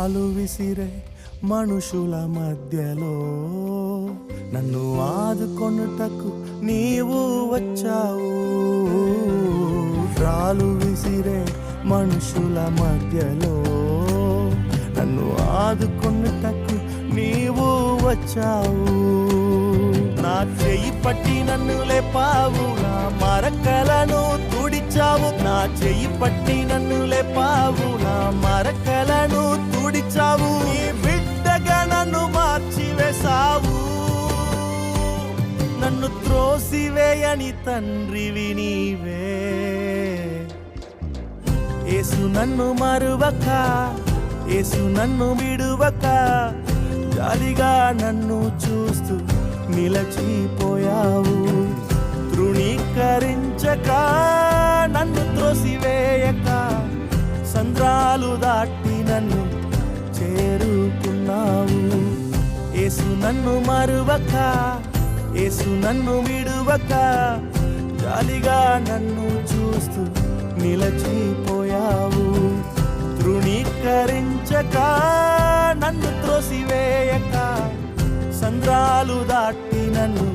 రాలు విసిరే మనుషుల మధ్యలో నన్ను ఆదుకొనుటకు నీవు వచ్చావు. రాలు విసిరే మనుషుల మధ్యలో నన్ను ఆదుకొనుటకు నీవు వచ్చావు. నా చెయ్యి పట్టి నన్ను లేపావు, నా మరకలను తుడిచావు. నా చెయ్యి పట్టి నన్ను లేపావు, నా మరకలను తుడిచావు. నీ బిడ్డగా నన్ను మార్చివేశావు. నన్ను త్రోసివేయని తండ్రివి నీవే. యేసు నన్ను మరువక, యేసు నన్ను విడువక, జాలిగా నన్ను చూస్తూ నిలచిపోయావు. తృణీకరించక, నన్ను త్రోసివేయక, సంద్రాలు దాటి నన్ను చేరుకున్నావు. యేసు నన్ను మరువక, యేసు నన్ను విడువక, జాలిగా నన్ను చూస్తూ నిలచిపోయావు. తృణీకరించక, నన్ను త్రోసివేయక, సంద్రాలు దాటి నన్ను